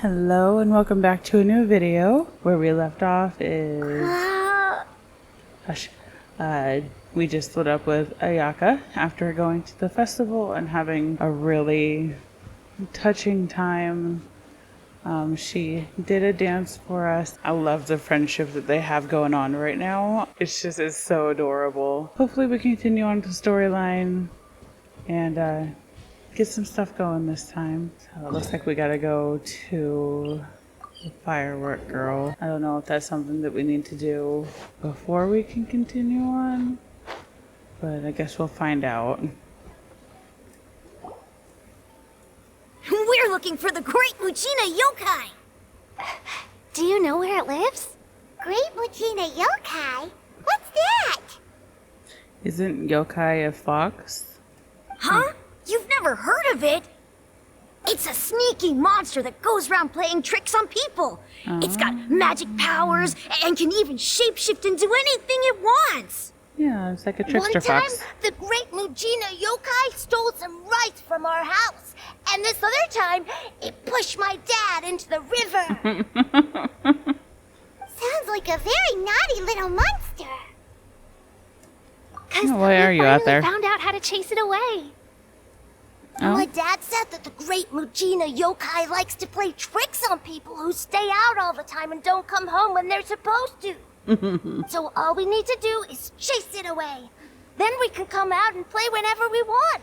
Hello and welcome back to a new video. Where we left off is... Hush. We just split up with Ayaka after going to the festival and having a really touching time. She did a dance for us. I love the friendship that they have going on right now. It's so adorable. Hopefully we continue on the storyline and get some stuff going this time. So it looks like we gotta go to the firework girl. I don't know if that's something that we need to do before we can continue on, but I guess we'll find out. We're looking for the Great Muchina Yokai! Do you know where it lives? Great Muchina Yokai? What's that? Isn't yokai a fox? Huh? You've never heard of it? It's a sneaky monster that goes around playing tricks on people. It's got magic powers and can even shapeshift into anything it wants. Yeah, it's like a trickster fox. One time, the Great Muchina Yokai stole some rice from our house. And this other time, it pushed my dad into the river. Sounds like a very naughty little monster. Why are you out there? We found out how to chase it away. Oh. My dad said that the Great Muchina Yokai likes to play tricks on people who stay out all the time and don't come home when they're supposed to. So all we need to do is chase it away. Then we can come out and play whenever we want.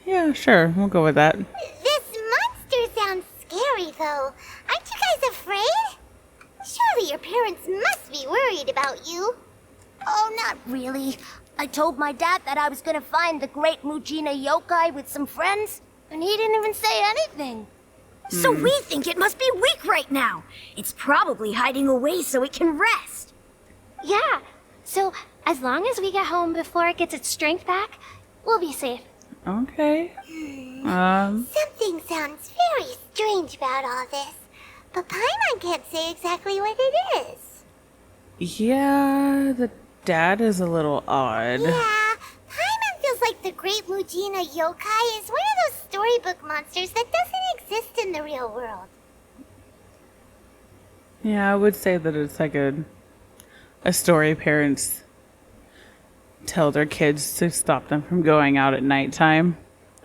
Yeah, sure. We'll go with that. This monster sounds scary, though. Aren't you guys afraid? Surely your parents must be worried about you. Oh, not really. I told my dad that I was gonna find the Great Muchina Yokai with some friends, and he didn't even say anything. So we think it must be weak right now. It's probably hiding away so it can rest. Yeah, so as long as we get home before it gets its strength back, we'll be safe. Okay. Something sounds very strange about all this, but Paimon can't say exactly what it is. Yeah, the dad is a little odd. Yeah, Paimon feels like the Great Muchina Yokai is one of those storybook monsters that doesn't exist in the real world. Yeah, I would say that it's like a story parents tell their kids to stop them from going out at nighttime.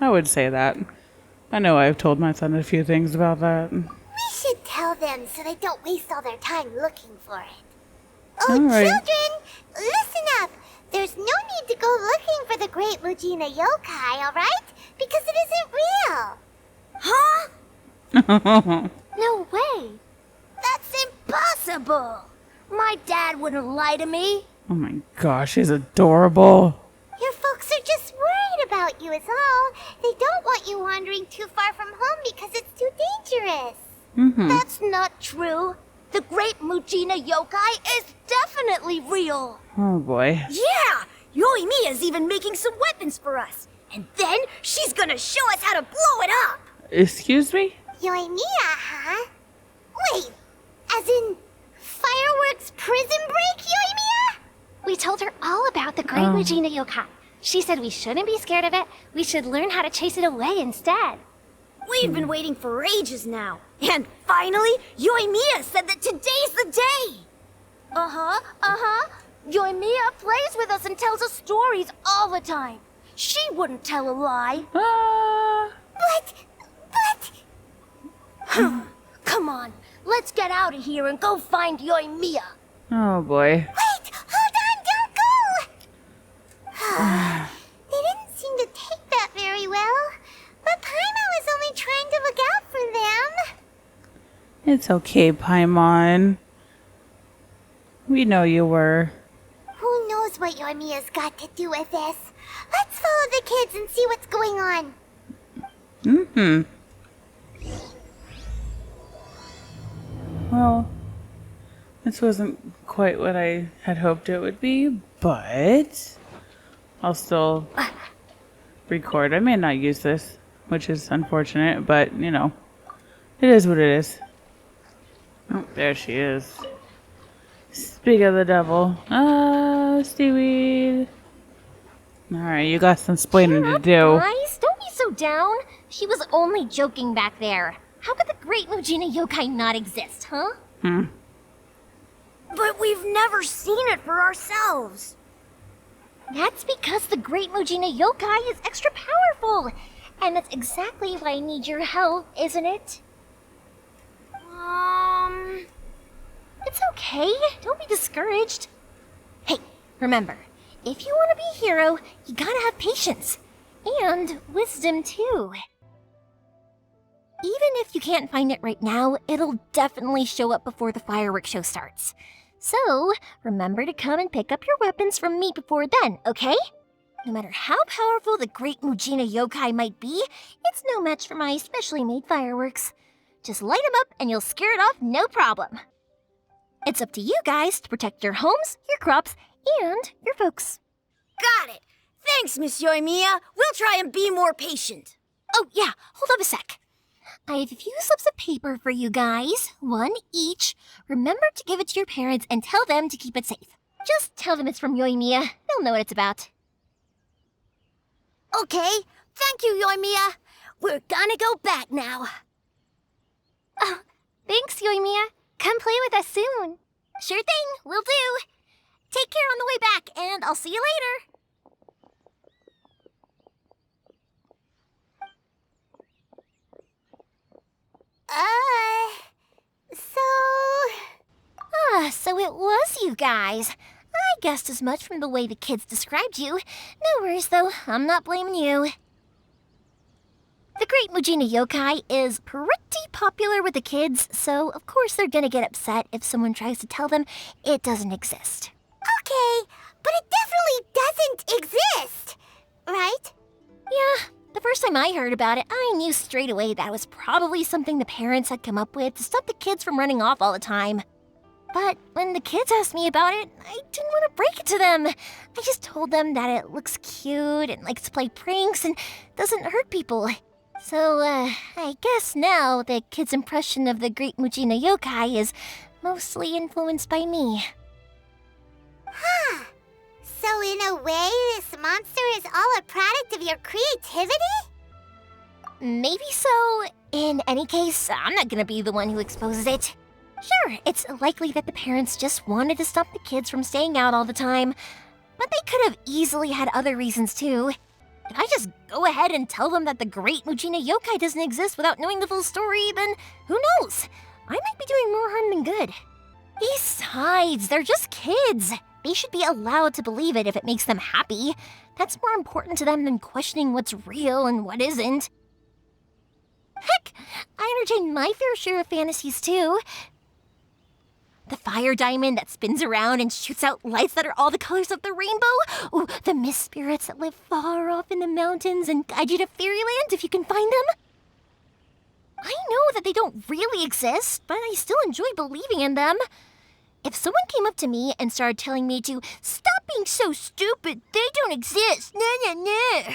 I would say that. I know I've told my son a few things about that. We should tell them so they don't waste all their time looking for it. Oh, All right. children, listen up. There's no need to go looking for the Great Muchina Yokai, all right? Because it isn't real. Huh? No way. That's impossible. My dad wouldn't lie to me. Oh my gosh, he's adorable. Your folks are just worried about you is all. They don't want you wandering too far from home because it's too dangerous. That's not true. The Great Muchina Yokai is definitely real. Oh boy. Yeah! Yoimiya's even making some weapons for us. And then she's gonna show us how to blow it up. Excuse me? Yoimiya, huh? Wait, as in fireworks prison break, Yoimiya? We told her all about the Great Muchina Yokai. She said we shouldn't be scared of it. We should learn how to chase it away instead. We've been waiting for ages now. And finally, Yoimiya said that today's the day. Yoimiya plays with us and tells us stories all the time. She wouldn't tell a lie. But... Come on, let's get out of here and go find Yoimiya. Oh boy. Wait, hold on, don't go! They didn't seem to take that very well. But Paimon was only trying to look out for them. It's okay, Paimon. We know you were. Who knows what Yoimiya's got to do with this? Let's follow the kids and see what's going on. Well, this wasn't quite what I had hoped it would be, but I'll still record. I may not use this, which is unfortunate, but, you know, it is what it is. Oh, there she is. Speak of the devil. Seaweed. Alright, you got some splaining to do. Guys, don't be so down. She was only joking back there. How could the Great Mujina Yokai not exist, huh? But we've never seen it for ourselves. That's because the Great Mujina Yokai is extra powerful. And that's exactly why I need your help, isn't it? It's okay. Don't be discouraged. Hey, remember, if you want to be a hero, you gotta have patience. And wisdom, too. Even if you can't find it right now, it'll definitely show up before the fireworks show starts. So, remember to come and pick up your weapons from me before then, okay? No matter how powerful the Great Mujina Yokai might be, it's no match for my specially made fireworks. Just light them up and you'll scare it off no problem. It's up to you guys to protect your homes, your crops, and your folks. Got it. Thanks, Miss Yoimiya. We'll try and be more patient. Oh, yeah, hold up a sec. I have a few slips of paper for you guys, one each. Remember to give it to your parents and tell them to keep it safe. Just tell them it's from Yoimiya. They'll know what it's about. Okay. Thank you, Yoimiya. We're gonna go back now. Oh, thanks, Yoimiya. Come play with us soon. Sure thing, will do. Take care on the way back, and I'll see you later. So it was you guys. I guessed as much from the way the kids described you. No worries, though. I'm not blaming you. The Great Mujina Yokai is pretty popular with the kids, so of course they're gonna get upset if someone tries to tell them it doesn't exist. Okay, but it definitely doesn't exist, right? Yeah, the first time I heard about it, I knew straight away that was probably something the parents had come up with to stop the kids from running off all the time. But when the kids asked me about it, I didn't want to break it to them. I just told them that it looks cute and likes to play pranks and doesn't hurt people. So, I guess now the kids' impression of the Great Mujina Yokai is mostly influenced by me. Huh. So in a way, this monster is all a product of your creativity? Maybe so. In any case, I'm not gonna be the one who exposes it. Sure, it's likely that the parents just wanted to stop the kids from staying out all the time, but they could have easily had other reasons too. If I just go ahead and tell them that the Great Mujina Yokai doesn't exist without knowing the full story, then who knows? I might be doing more harm than good. Besides, they're just kids. They should be allowed to believe it if it makes them happy. That's more important to them than questioning what's real and what isn't. Heck, I entertain my fair share of fantasies too. The fire diamond that spins around and shoots out lights that are all the colors of the rainbow. Ooh, the mist spirits that live far off in the mountains and guide you to fairyland if you can find them. I know that they don't really exist, but I still enjoy believing in them. If someone came up to me and started telling me to stop being so stupid, they don't exist, nah.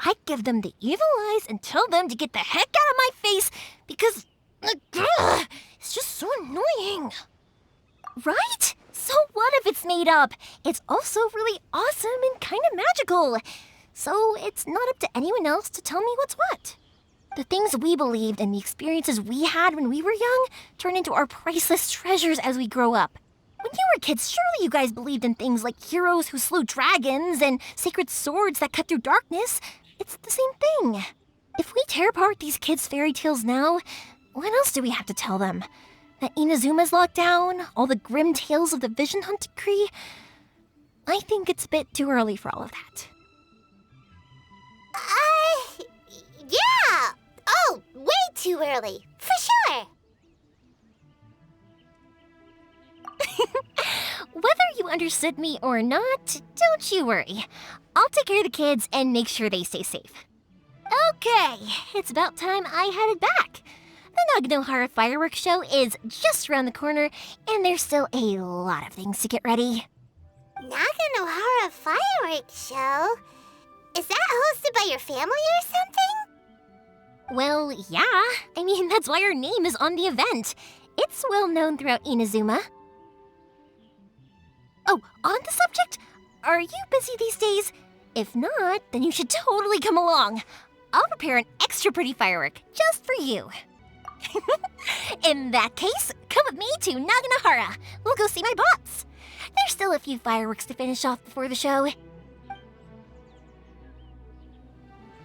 I'd give them the evil eyes and tell them to get the heck out of my face because it's just so annoying. Right? So what if it's made up? It's also really awesome and kind of magical. So it's not up to anyone else to tell me what's what. The things we believed and the experiences we had when we were young turn into our priceless treasures as we grow up. When you were kids, surely you guys believed in things like heroes who slew dragons and sacred swords that cut through darkness. It's the same thing. If we tear apart these kids' fairy tales now, what else do we have to tell them? That Inazuma's locked down? All the grim tales of the Vision Hunt decree? I think it's a bit too early for all of that. Yeah! Oh, way too early, for sure! Whether you understood me or not, don't you worry. I'll take care of the kids and make sure they stay safe. Okay, it's about time I headed back. The Naganohara Fireworks Show is just around the corner, and there's still a lot of things to get ready. Naganohara Fireworks Show? Is that hosted by your family or something? Well, yeah. I mean, that's why our name is on the event. It's well known throughout Inazuma. Oh, on the subject, are you busy these days? If not, then you should totally come along. I'll prepare an extra pretty firework just for you. In that case, come with me to Naganohara. We'll go see my pops. There's still a few fireworks to finish off before the show.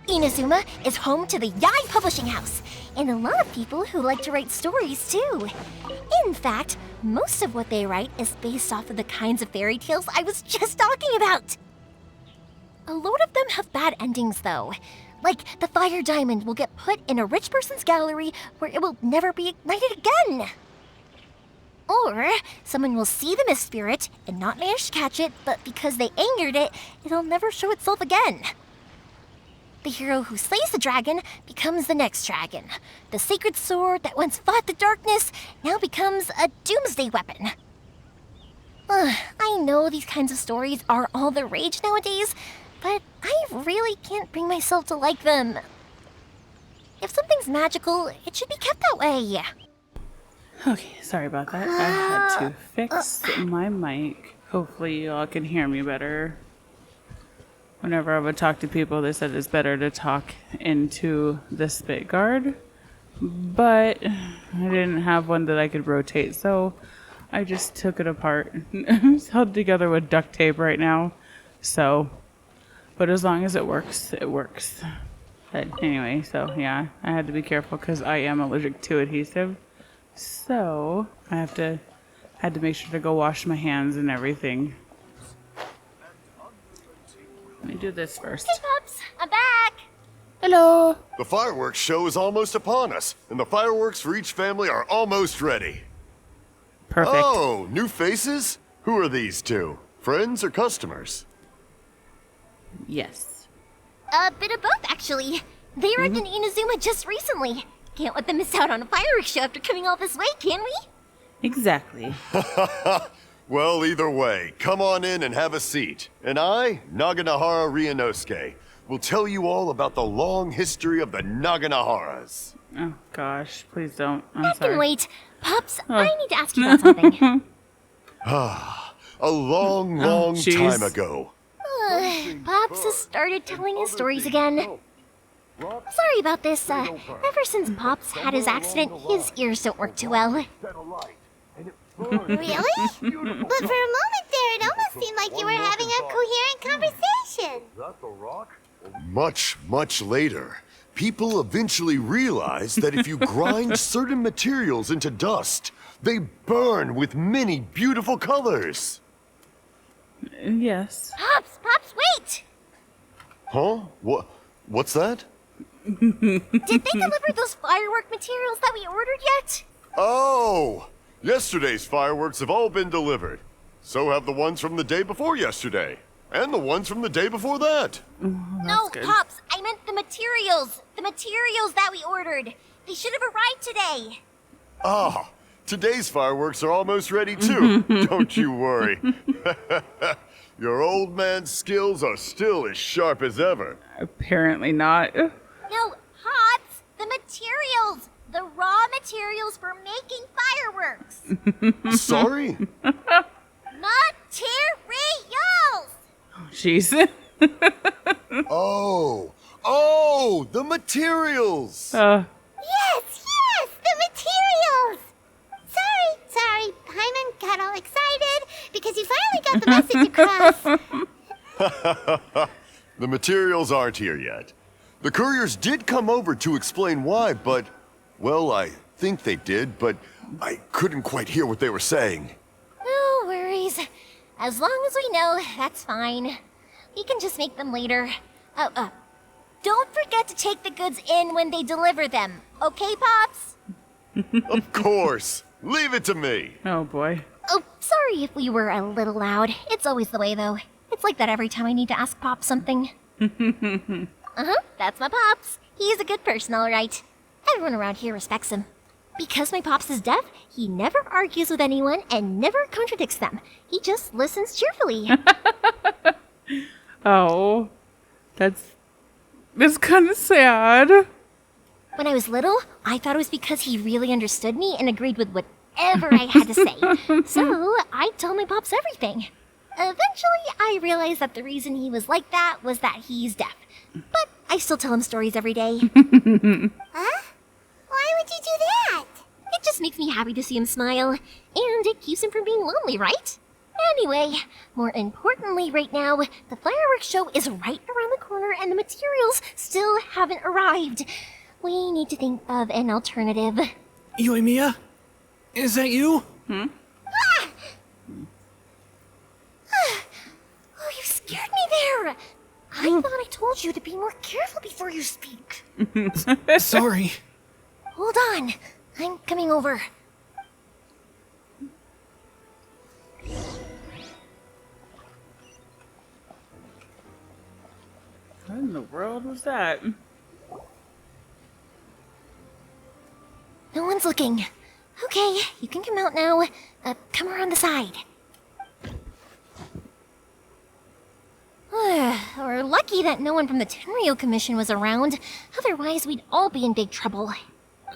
Inazuma is home to the Yai Publishing House, and a lot of people who like to write stories too. In fact, most of what they write is based off of the kinds of fairy tales I was just talking about. A lot of them have bad endings though. Like the fire diamond will get put in a rich person's gallery where it will never be ignited again. Or someone will see the mist spirit and not manage to catch it, but because they angered it, it'll never show itself again. The hero who slays the dragon becomes the next dragon. The sacred sword that once fought the darkness now becomes a doomsday weapon. I know these kinds of stories are all the rage nowadays, but I really can't bring myself to like them. If something's magical, it should be kept that way. Okay, sorry about that. I had to fix my mic. Hopefully y'all can hear me better. Whenever I would talk to people, they said it's better to talk into the spit guard. But I didn't have one that I could rotate, so I just took it apart. It's held together with duct tape right now. So, but as long as it works, it works. But anyway, so yeah, I had to be careful because I am allergic to adhesive. So I had to make sure to go wash my hands and everything. Let me do this first. Hey, Pops, I'm back. Hello. The fireworks show is almost upon us, and the fireworks for each family are almost ready. Perfect. Oh, new faces? Who are these two? Friends or customers? Yes. A bit of both, actually. They arrived in Inazuma just recently. Can't let them miss out on a fireworks show after coming all this way, can we? Exactly. Well, either way, come on in and have a seat. And I, Naganohara Ryunosuke, will tell you all about the long history of the Naganoharas. Oh gosh, please don't. I'm I sorry. can wait. Pops, I need to ask you about something. A long jeez. time ago. Pops has started telling his stories again. Sorry about this. Ever since Pops had his accident, his ears don't work too well. Really? But for a moment there, it almost seemed like you were having a coherent conversation. Much later, people eventually realized that if you grind certain materials into dust, they burn with many beautiful colors. Yes. Pops, wait! Huh? What's that? Did they deliver those firework materials that we ordered yet? Oh! Yesterday's fireworks have all been delivered. So have the ones from the day before yesterday. And the ones from the day before that. No, good. Pops, I meant the materials. The materials that we ordered. They should have arrived today. Ah, today's fireworks are almost ready too. Don't you worry. Your old man's skills are still as sharp as ever. Apparently not. No, Pops, the materials. The raw materials for making fireworks. Sorry? Materials! Jeez. Oh, the materials. Yes, the materials! Sorry, Paimon got all excited because you finally got the message across. The materials aren't here yet. The couriers did come over to explain why, but, well, I think they did, but I couldn't quite hear what they were saying. No worries. As long as we know, that's fine. We can just make them later. Don't forget to take the goods in when they deliver them. Okay, Pops? Of course. Leave it to me. Oh boy. Oh, sorry if we were a little loud. It's always the way, though. It's like that every time I need to ask Pops something. That's my Pops. He's a good person, all right. Everyone around here respects him. Because my Pops is deaf, he never argues with anyone and never contradicts them. He just listens cheerfully. Oh, that's kind of sad. When I was little, I thought it was because he really understood me and agreed with whatever I had to say. So I told my Pops everything. Eventually, I realized that the reason he was like that was that he's deaf. But I still tell him stories every day. Huh? Why would you do that? It just makes me happy to see him smile, and it keeps him from being lonely, right? Anyway, more importantly right now, the fireworks show is right around the corner and the materials still haven't arrived. We need to think of an alternative. Yoimiya? Is that you? Oh, you scared me there! I thought I told you to be more careful before you speak. Sorry. Hold on, I'm coming over. What in the world was that? No one's looking. Okay, you can come out now. Come around the side. We're lucky that no one from the Tenryo Commission was around. Otherwise, we'd all be in big trouble.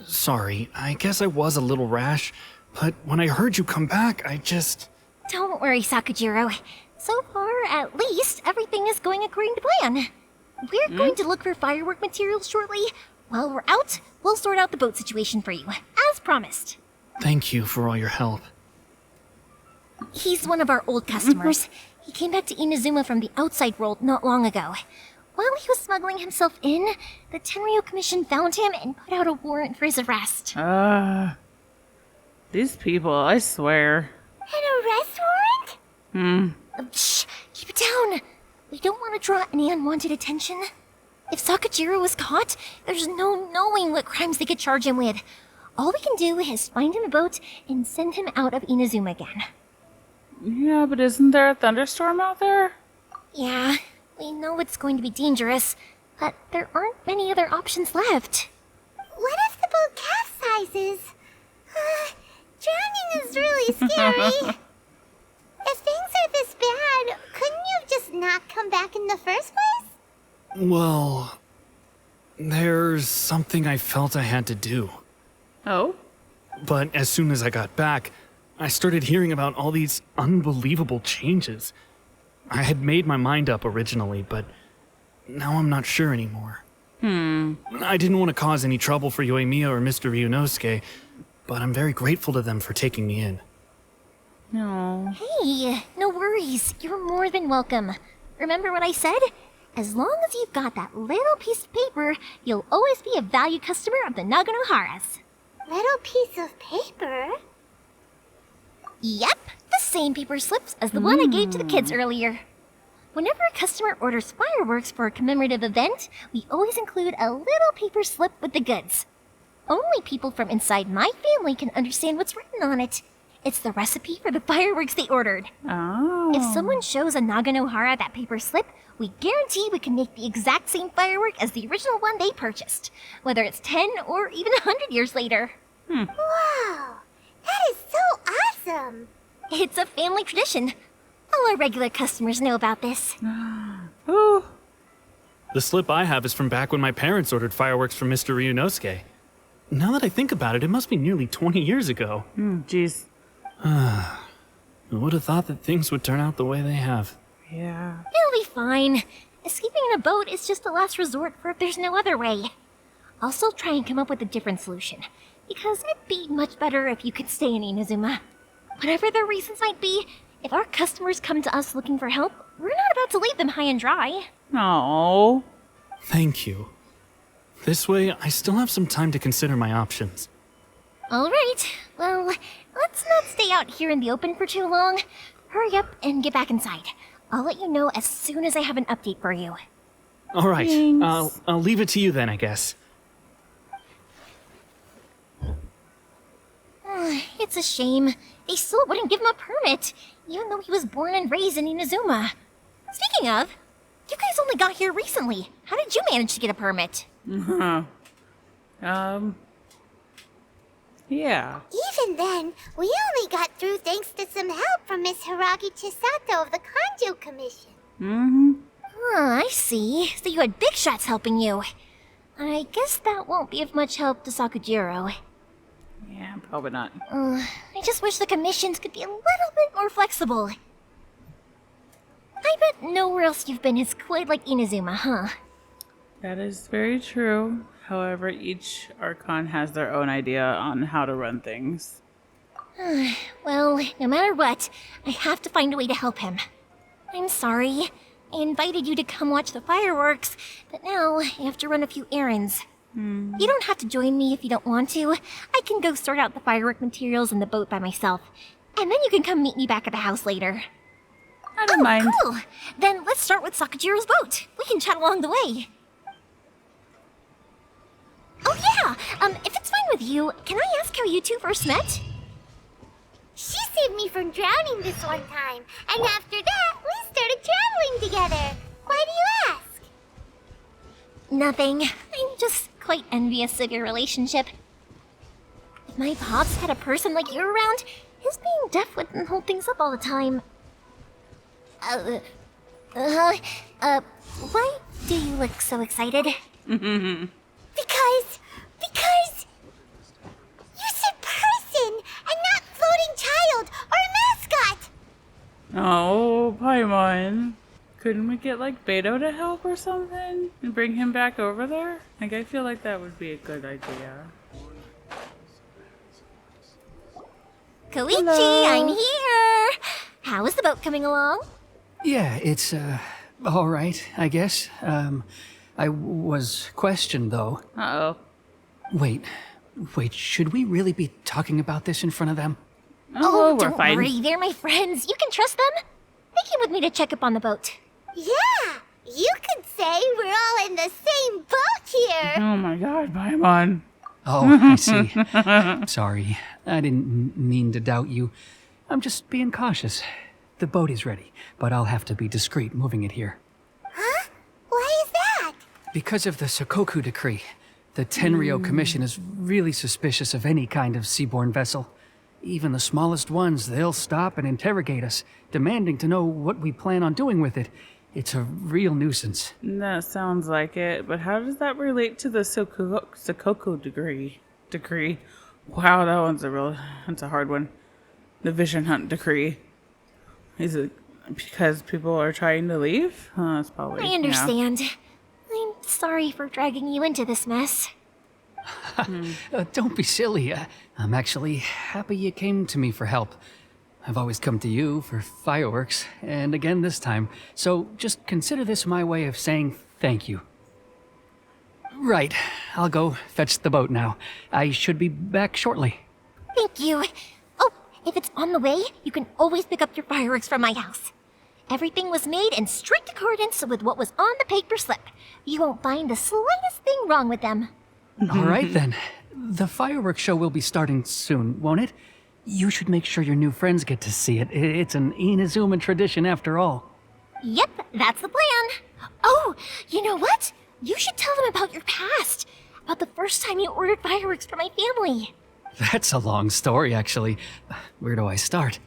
Sorry, I guess I was a little rash, but when I heard you come back, I just... Don't worry, Sakujiro. So far, at least, everything is going according to plan. We're going to look for firework materials shortly. While we're out, we'll sort out the boat situation for you, as promised. Thank you for all your help. He's one of our old customers. He came back to Inazuma from the outside world not long ago. While he was smuggling himself in, the Tenryo Commission found him and put out a warrant for his arrest. These people, I swear. An arrest warrant? Shh, keep it down. We don't want to draw any unwanted attention. If Sakujiro was caught, there's no knowing what crimes they could charge him with. All we can do is find him a boat and send him out of Inazuma again. Yeah, but isn't there a thunderstorm out there? Yeah, we know it's going to be dangerous, but there aren't many other options left. What if the boat capsizes? Drowning is really scary. If things are this bad, couldn't you have just not come back in the first place? Well, there's something I felt I had to do. Oh? But as soon as I got back, I started hearing about all these unbelievable changes. I had made my mind up originally, but now I'm not sure anymore. I didn't want to cause any trouble for Yoimiya or Mr. Ryunosuke, but I'm very grateful to them for taking me in. No. Hey, no worries. You're more than welcome. Remember what I said? As long as you've got that little piece of paper, you'll always be a valued customer of the Naganoharas. Little piece of paper? Yep, the same paper slips as the one I gave to the kids earlier. Whenever a customer orders fireworks for a commemorative event, we always include a little paper slip with the goods. Only people from inside my family can understand what's written on it. It's the recipe for the fireworks they ordered. Oh. If someone shows a Naganohara that paper slip, we guarantee we can make the exact same firework as the original one they purchased, whether it's 10 or even 100 years later. Wow, that is so awesome. It's a family tradition. All our regular customers know about this. Ooh. The slip I have is from back when my parents ordered fireworks from Mr. Ryunosuke. Now that I think about it, it must be nearly 20 years ago. Jeez. I would have thought that things would turn out the way they have. Yeah. It'll be fine. Escaping in a boat is just a last resort for if there's no other way. I'll still try and come up with a different solution, because it'd be much better if you could stay in Inazuma. Whatever their reasons might be, if our customers come to us looking for help, we're not about to leave them high and dry. Oh. Thank you. This way, I still have some time to consider my options. All right, well, let's not stay out here in the open for too long. Hurry up and get back inside. I'll let you know as soon as I have an update for you. All right, Thanks. I'll leave it to you then, I guess. It's a shame. They still wouldn't give him a permit, even though he was born and raised in Inazuma. Speaking of, you guys only got here recently. How did you manage to get a permit? Yeah. Even then, we only got through thanks to some help from Miss Hiragi Chisato of the Kanjo Commission. Oh, I see. So you had big shots helping you. I guess that won't be of much help to Sakujiro. Yeah, probably not. I just wish the commissions could be a little bit more flexible. I bet nowhere else you've been is quite like Inazuma, huh? That is very true. However, each Archon has their own idea on how to run things. Well, no matter what, I have to find a way to help him. I'm sorry. I invited you to come watch the fireworks, but now I have to run a few errands. You don't have to join me if you don't want to. I can go sort out the firework materials in the boat by myself. And then you can come meet me back at the house later. I don't mind. Cool! Then let's start with Sakajiro's boat. We can chat along the way. Oh yeah! If it's fine with you, can I ask how you two first met? She saved me from drowning this one time, and after that, we started traveling together. Why do you ask? Nothing. I'm just quite envious of your relationship. If my pops had a person like you around, his being deaf wouldn't hold things up all the time. Why do you look so excited? Because you said person and not floating child or mascot. Oh, Paimon. Couldn't we get like Beto to help or something? And bring him back over there? Like, I feel like that would be a good idea. Koichi, Hello. I'm here! How is the boat coming along? Yeah, it's, all right, I guess. I was questioned, though. Uh-oh. Wait, should we really be talking about this in front of them? Oh, we're don't fine. worry, they're my friends. You can trust them. They came with me to check up on the boat. Yeah, you could say we're all in the same boat here. Oh my god, Paimon. Oh, I see. Sorry, I didn't mean to doubt you. I'm just being cautious. The boat is ready, but I'll have to be discreet moving it here. Huh? Why is that? Because of the Sokoku decree, the Tenryo Commission is really suspicious of any kind of seaborne vessel. Even the smallest ones, they'll stop and interrogate us, demanding to know what we plan on doing with it. It's a real nuisance. That sounds like it, but how does that relate to the Sokoku decree? Wow, that's a hard one. The Vision Hunt decree. Is it because people are trying to leave? That's probably. I understand. I'm sorry for dragging you into this mess. Don't be silly. I'm actually happy you came to me for help. I've always come to you for fireworks, and again this time. So just consider this my way of saying thank you. Right, I'll go fetch the boat now. I should be back shortly. Thank you. Oh, if it's on the way, you can always pick up your fireworks from my house. Everything was made in strict accordance with what was on the paper slip. You won't find the slightest thing wrong with them. All right then. The fireworks show will be starting soon, won't it? You should make sure your new friends get to see it. It's an Inazuma tradition after all. Yep, that's the plan. Oh, you know what? You should tell them about your past. About the first time you ordered fireworks for my family. That's a long story, actually. Where do I start?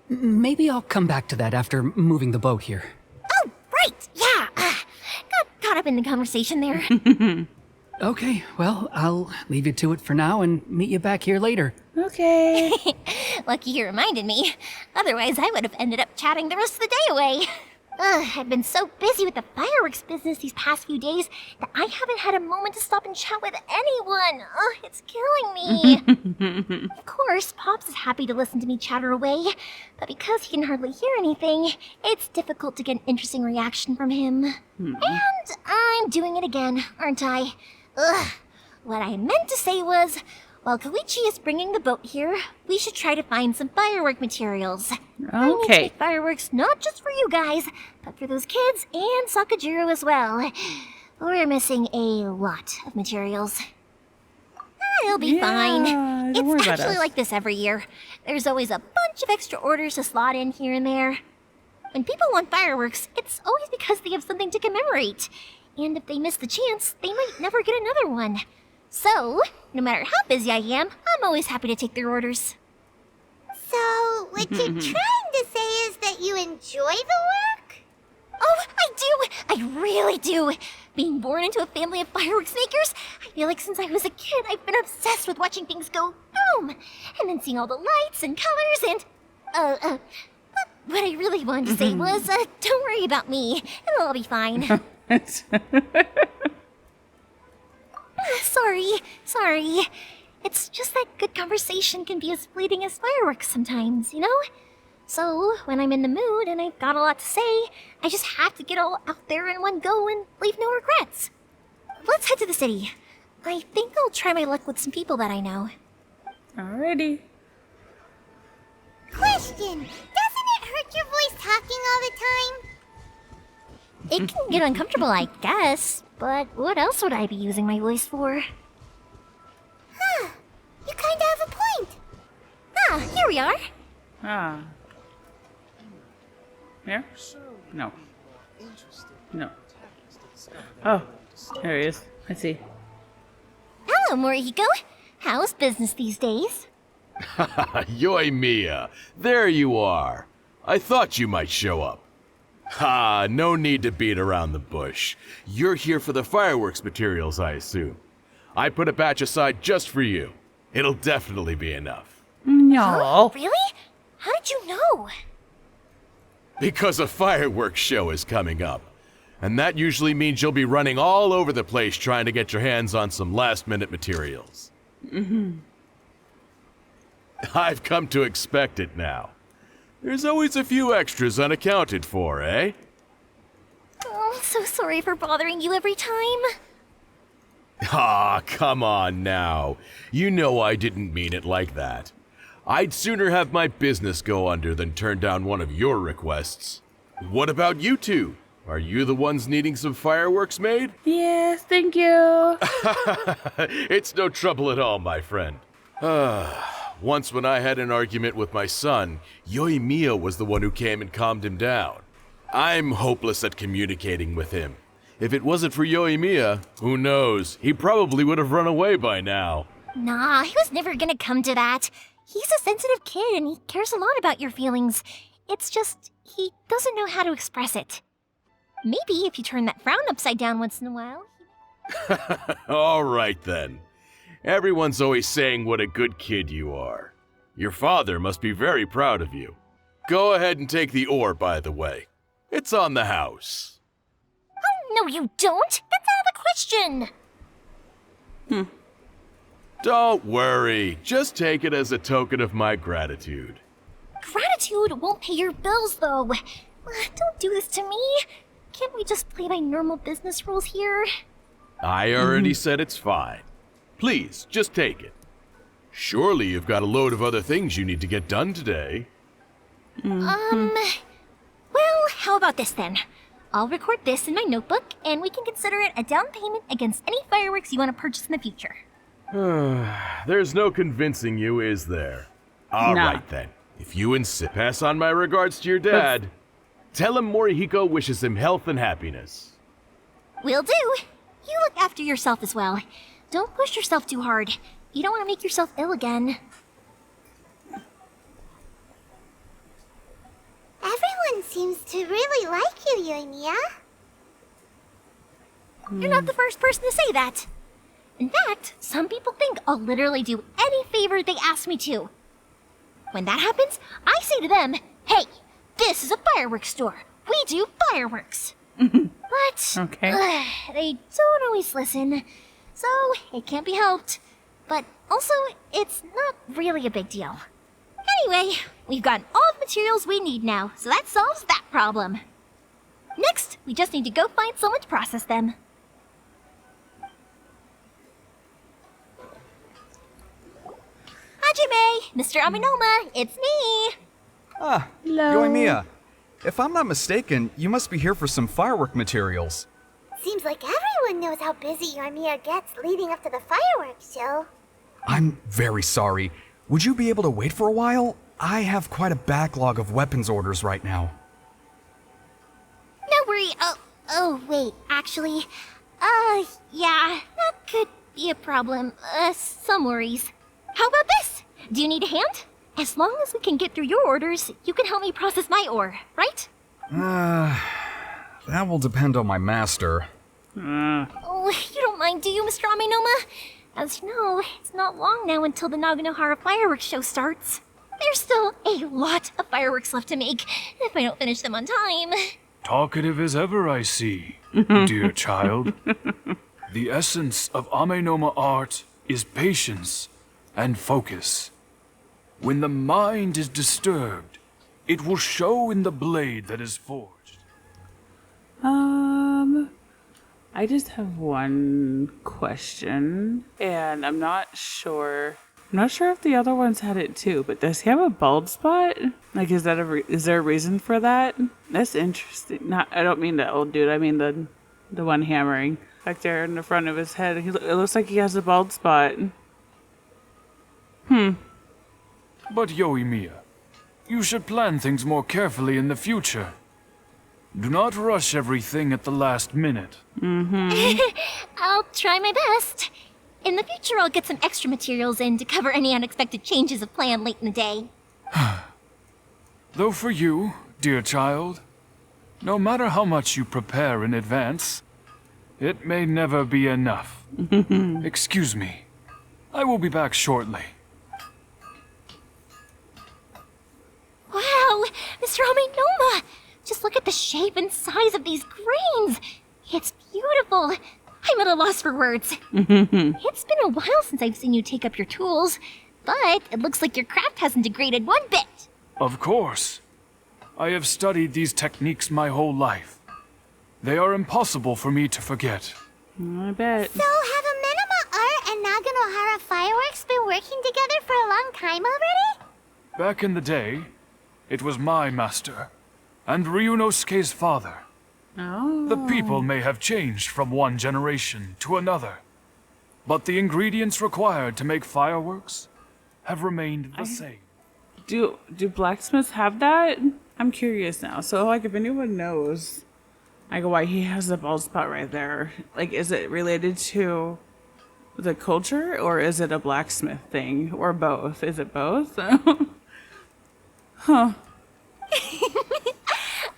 Maybe I'll come back to that after moving the boat here. Oh, right, yeah. Got caught up in the conversation there. Okay, well, I'll leave you to it for now and meet you back here later. Okay. Lucky you reminded me. Otherwise, I would have ended up chatting the rest of the day away. I've been so busy with the fireworks business these past few days that I haven't had a moment to stop and chat with anyone. It's killing me. Of course, Pops is happy to listen to me chatter away, but because he can hardly hear anything, it's difficult to get an interesting reaction from him. And I'm doing it again, aren't I? What I meant to say was, while Koichi is bringing the boat here, we should try to find some firework materials. I need to Okay. make fireworks not just for you guys, but for those kids and Sakajiro as well. We're missing a lot of materials. It'll be fine. Don't worry It's about actually us. like this every year. There's always a bunch of extra orders to slot in here and there. When people want fireworks, it's always because they have something to commemorate. And if they miss the chance, they might never get another one. So, no matter how busy I am, I'm always happy to take their orders. So, what you're trying to say is that you enjoy the work? Oh, I do! I really do! Being born into a family of fireworks makers, I feel like since I was a kid, I've been obsessed with watching things go boom! And then seeing all the lights and colors and... what I really wanted to say was, don't worry about me. It'll all be fine. Sorry. It's just that good conversation can be as fleeting as fireworks sometimes, you know? So, when I'm in the mood and I've got a lot to say, I just have to get all out there in one go and leave no regrets. Let's head to the city. I think I'll try my luck with some people that I know. Alrighty. Question. Doesn't it hurt your voice talking all the time? It can get uncomfortable, I guess, but what else would I be using my voice for? Huh. You kinda have a point. Ah, here we are. Ah. Here? No. No. Oh, there he is. I see. Hello, Morihiko. How's business these days? Yoimiya, there you are. I thought you might show up. Ha, no need to beat around the bush. You're here for the fireworks materials, I assume. I put a batch aside just for you. It'll definitely be enough. No. Really? How did you know? Because a fireworks show is coming up. And that usually means you'll be running all over the place trying to get your hands on some last-minute materials. I've come to expect it now. There's always a few extras unaccounted for, eh? Oh, I'm so sorry for bothering you every time. Ah, come on now. You know I didn't mean it like that. I'd sooner have my business go under than turn down one of your requests. What about you two? Are you the ones needing some fireworks made? Yes, thank you. It's no trouble at all, my friend. Once when I had an argument with my son, Yoimiya was the one who came and calmed him down. I'm hopeless at communicating with him. If it wasn't for Yoimiya, who knows, he probably would have run away by now. Nah, he was never gonna come to that. He's a sensitive kid and he cares a lot about your feelings. It's just, he doesn't know how to express it. Maybe if you turn that frown upside down once in a while. All right then. Everyone's always saying what a good kid you are. Your father must be very proud of you. Go ahead and take the ore, by the way. It's on the house. Oh, no you don't! That's out of the question! Don't worry. Just take it as a token of my gratitude. Gratitude won't pay your bills, though. Don't do this to me. Can't we just play by normal business rules here? I already said it's fine. Please, just take it. Surely you've got a load of other things you need to get done today. Well, how about this then? I'll record this in my notebook, and we can consider it a down payment against any fireworks you want to purchase in the future. There's no convincing you, is there? All Nah. right then. If you insist, pass on my regards to your dad. Tell him Morihiko wishes him health and happiness. Will do. You look after yourself as well. Don't push yourself too hard. You don't want to make yourself ill again. Everyone seems to really like you, Yoimiya. You're not the first person to say that. In fact, some people think I'll literally do any favor they ask me to. When that happens, I say to them, hey, this is a fireworks store. We do fireworks. But Okay. they don't always listen, so it can't be helped. But also, it's not really a big deal. Anyway, we've gotten all the materials we need now, so that solves that problem. Next, we just need to go find someone to process them. Hajime, Mr. Aminoma, it's me. Ah, Hello. Yoimiya. If I'm not mistaken, you must be here for some firework materials. Seems like everyone knows how busy Yoimiya gets leading up to the fireworks show. I'm very sorry. Would you be able to wait for a while? I have quite a backlog of weapons orders right now. No worry. Oh, wait, actually. Yeah, that could be a problem. Some worries. How about this? Do you need a hand? As long as we can get through your orders, you can help me process my ore, right? That will depend on my master. Oh, you don't mind, do you, Mr. Aminoma? As you know, it's not long now until the Naganohara Fireworks Show starts. There's still a lot of fireworks left to make, if I don't finish them on time. Talkative as ever, I see. dear child. The essence of amenoma art is patience and focus. When the mind is disturbed, it will show in the blade that is forged. I just have one question, and I'm not sure if the other ones had it too, but does he have a bald spot? Like, is there a reason for that? That's interesting. I don't mean the old dude, I mean the one hammering back there in the front of his head. It looks like he has a bald spot. But yoimiya, you should plan things more carefully in the future. Do not rush everything at the last minute. I'll try my best. In the future, I'll get some extra materials in to cover any unexpected changes of plan late in the day. Though for you, dear child, no matter how much you prepare in advance, it may never be enough. Excuse me. I will be back shortly. Wow, Mr. Amenoma! Just look at the shape and size of these grains! It's beautiful! I'm at a loss for words. It's been a while since I've seen you take up your tools, but it looks like your craft hasn't degraded one bit. Of course. I have studied these techniques my whole life. They are impossible for me to forget. I bet. So have Amenoma Art and Naganohara Fireworks been working together for a long time already? Back in the day, it was my master, and Ryunosuke's father. Oh. The people may have changed from one generation to another, but the ingredients required to make fireworks have remained the same. Do blacksmiths have that? I'm curious now. So, like, if anyone knows, like, why he has the bald spot right there, like, is it related to the culture, or is it a blacksmith thing, or both? Is it both? Huh.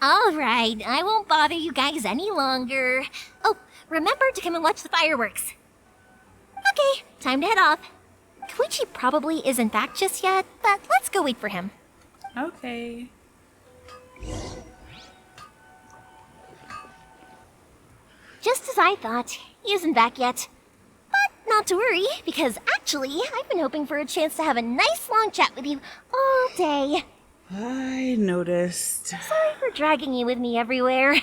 All right, I won't bother you guys any longer. Oh, remember to come and watch the fireworks. Okay, time to head off. Koichi probably isn't back just yet, but let's go wait for him. Okay. Just as I thought, he isn't back yet. But not to worry, because actually, I've been hoping for a chance to have a nice long chat with you all day. I noticed. Sorry for dragging you with me everywhere.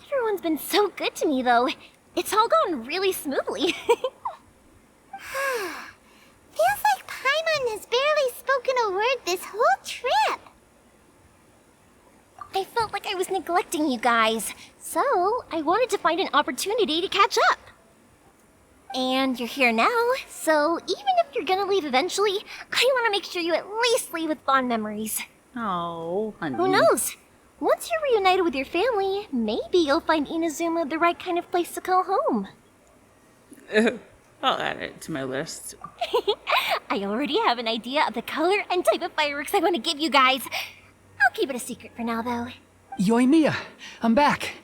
Everyone's been so good to me, though. It's all gone really smoothly. Feels like Paimon has barely spoken a word this whole trip. I felt like I was neglecting you guys, so I wanted to find an opportunity to catch up. And you're here now, so even if you're gonna leave eventually, I want to make sure you at least leave with fond memories. Oh, honey. Who knows? Once you're reunited with your family, maybe you'll find Inazuma the right kind of place to call home. I'll add it to my list. I already have an idea of the color and type of fireworks I want to give you guys. I'll keep it a secret for now, though. Yoimiya, I'm back.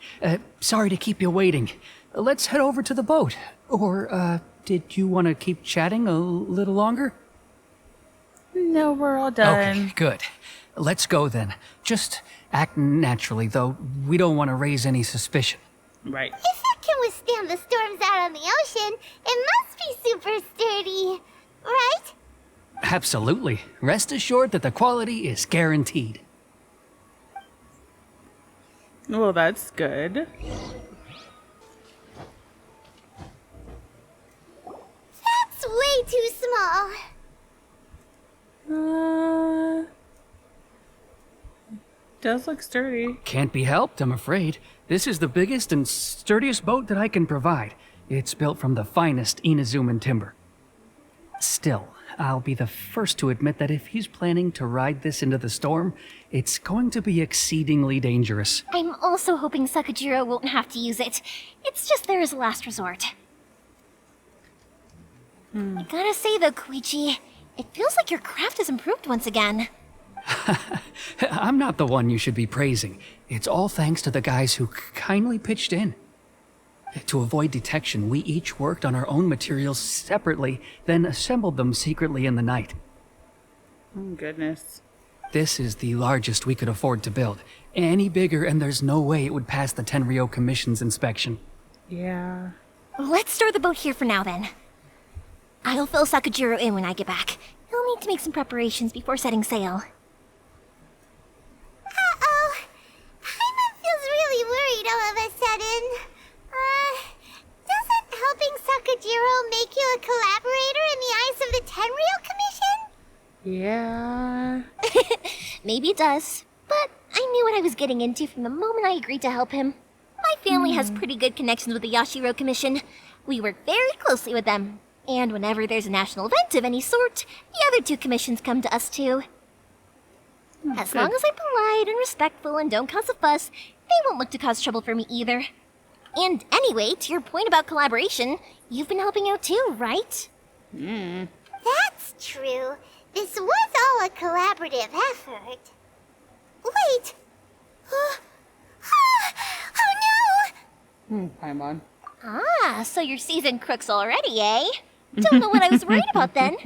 Sorry to keep you waiting. Let's head over to the boat. Or, did you want to keep chatting a little longer? No, we're all done. Okay, good. Let's go then. Just act naturally, though. We don't want to raise any suspicion. Right. If it can withstand the storms out on the ocean, it must be super sturdy, right? Absolutely. Rest assured that the quality is guaranteed. Well, that's good. That's way too small. Does look sturdy. Can't be helped, I'm afraid. This is the biggest and sturdiest boat that I can provide. It's built from the finest Inazuman timber. Still, I'll be the first to admit that if he's planning to ride this into the storm, it's going to be exceedingly dangerous. I'm also hoping Sakajiro won't have to use it. It's just there as a last resort. I gotta say though, Koichi, it feels like your craft has improved once again. I'm not the one you should be praising. It's all thanks to the guys who kindly pitched in. To avoid detection, we each worked on our own materials separately, then assembled them secretly in the night. Oh, goodness. This is the largest we could afford to build. Any bigger, and there's no way it would pass the Tenryou Commission's inspection. Yeah. Let's store the boat here for now, then. I'll fill Sakajiro in when I get back. He'll need to make some preparations before setting sail. Uh-oh. Paimon feels really worried all of a sudden. Doesn't helping Sakajiro make you a collaborator in the eyes of the Tenryou Commission? Yeah. Maybe it does, but I knew what I was getting into from the moment I agreed to help him. My family has pretty good connections with the Yashiro Commission. We work very closely with them. And whenever there's a national event of any sort, the other two commissions come to us too. As long as I'm polite and respectful and don't cause a fuss, they won't look to cause trouble for me either. And anyway, to your point about collaboration, you've been helping out too, right? That's true. This was all a collaborative effort. Wait! Oh no! Paimon. Ah, so you're seasoned crooks already, eh? Don't know what I was worried about then.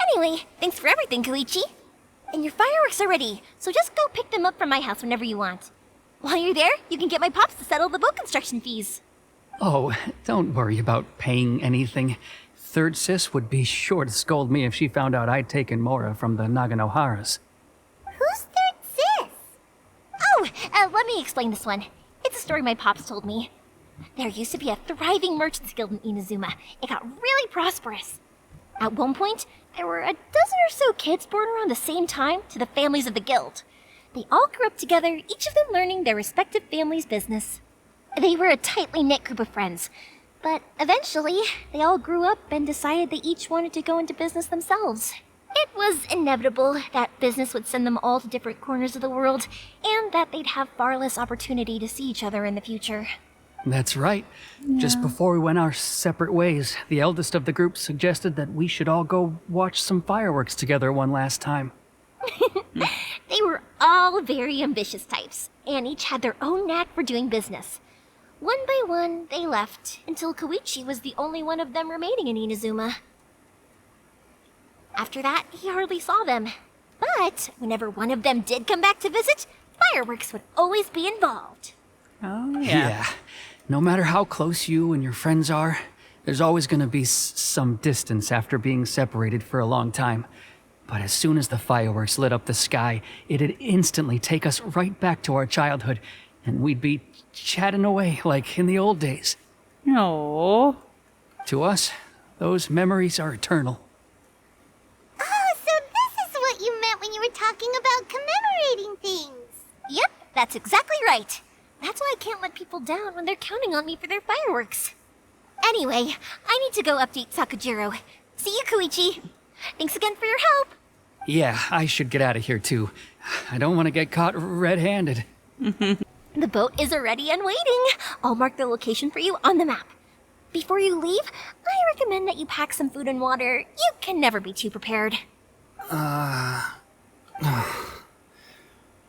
Anyway, thanks for everything, Koichi. And your fireworks are ready, so just go pick them up from my house whenever you want. While you're there, you can get my pops to settle the boat construction fees. Oh, don't worry about paying anything. Third Sis would be sure to scold me if she found out I'd taken Mora from the Naganoharas. Who's Third Sis? Oh, let me explain this one. It's a story my pops told me. There used to be a thriving merchants guild in Inazuma. It got really prosperous. At one point, there were a dozen or so kids born around the same time to the families of the guild. They all grew up together, each of them learning their respective family's business. They were a tightly knit group of friends, but eventually, they all grew up and decided they each wanted to go into business themselves. It was inevitable that business would send them all to different corners of the world, and that they'd have far less opportunity to see each other in the future. That's right. Just before we went our separate ways, the eldest of the group suggested that we should all go watch some fireworks together one last time. They were all very ambitious types, and each had their own knack for doing business. One by one, they left, until Koichi was the only one of them remaining in Inazuma. After that, he hardly saw them. But whenever one of them did come back to visit, fireworks would always be involved. Oh, Yeah. No matter how close you and your friends are, there's always going to be some distance after being separated for a long time. But as soon as the fireworks lit up the sky, it'd instantly take us right back to our childhood, and we'd be chatting away like in the old days. No. To us, those memories are eternal. Oh, so this is what you meant when you were talking about commemorating things. Yep, that's exactly right. That's why I can't let people down when they're counting on me for their fireworks. Anyway, I need to go update Sakajiro. See you, Koichi. Thanks again for your help. Yeah, I should get out of here too. I don't want to get caught red-handed. The boat is ready and waiting. I'll mark the location for you on the map. Before you leave, I recommend that you pack some food and water. You can never be too prepared.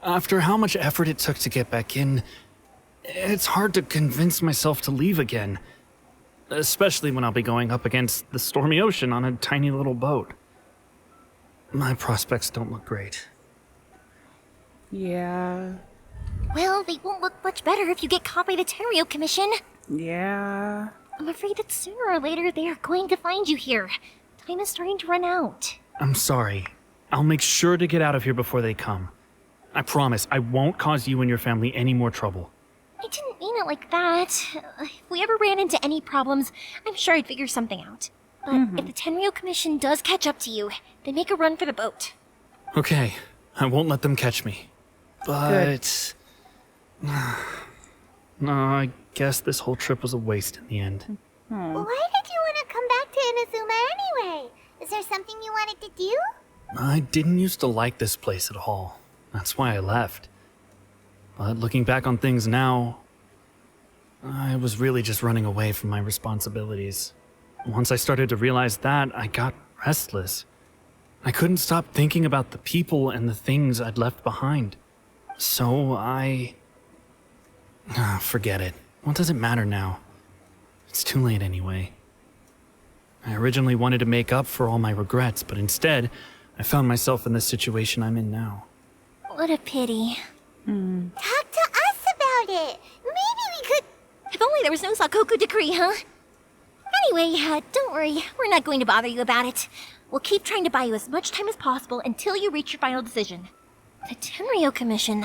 After how much effort it took to get back in, it's hard to convince myself to leave again. Especially when I'll be going up against the stormy ocean on a tiny little boat. My prospects don't look great. Yeah. Well, they won't look much better if you get caught by the Tenryou Commission. Yeah. I'm afraid that sooner or later they are going to find you here. Time is starting to run out. I'm sorry. I'll make sure to get out of here before they come. I promise I won't cause you and your family any more trouble. I didn't mean it like that. If we ever ran into any problems, I'm sure I'd figure something out. But if the Tenryou Commission does catch up to you, then make a run for the boat. Okay, I won't let them catch me. But... No, I guess this whole trip was a waste in the end. Why did you want to come back to Inazuma anyway? Is there something you wanted to do? I didn't used to like this place at all. That's why I left. But looking back on things now, I was really just running away from my responsibilities. Once I started to realize that, I got restless. I couldn't stop thinking about the people and the things I'd left behind. So forget it. What does it matter now? It's too late anyway. I originally wanted to make up for all my regrets, but instead, I found myself in the situation I'm in now. What a pity. Talk to us about it. Maybe we could. If only there was no Sakoku decree, huh? Anyway, don't worry. We're not going to bother you about it. We'll keep trying to buy you as much time as possible until you reach your final decision. The Tenryo Commission.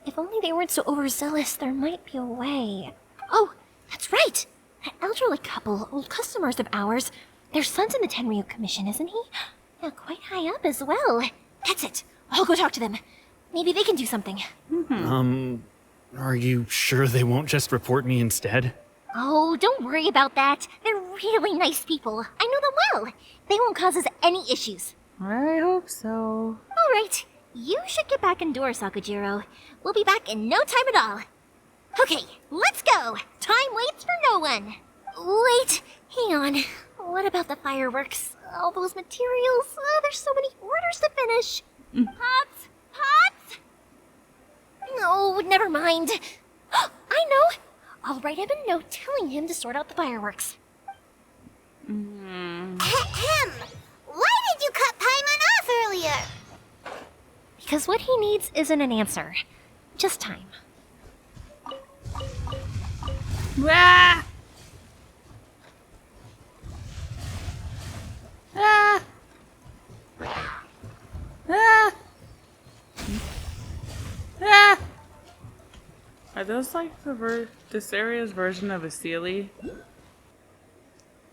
If only they weren't so overzealous, there might be a way. Oh, that's right! That elderly couple, old customers of ours, their son's in the Tenryo Commission, isn't he? Yeah, quite high up as well. That's it. I'll go talk to them. Maybe they can do something. Are you sure they won't just report me instead? Oh, don't worry about that. They're really nice people. I know them well. They won't cause us any issues. I hope so. All right. You should get back indoors, Sakujiro. We'll be back in no time at all. Okay, let's go. Time waits for no one. Wait, hang on. What about the fireworks? All those materials? Oh, there's so many orders to finish. Pots? Pots? No, never mind. I know. I'll write him a note telling him to sort out the fireworks. Ahem. Why did you cut Paimon off earlier? Because what he needs isn't an answer. Just time. Ah! Ah! Ah! Ah! Are those like this area's version of a Sealy?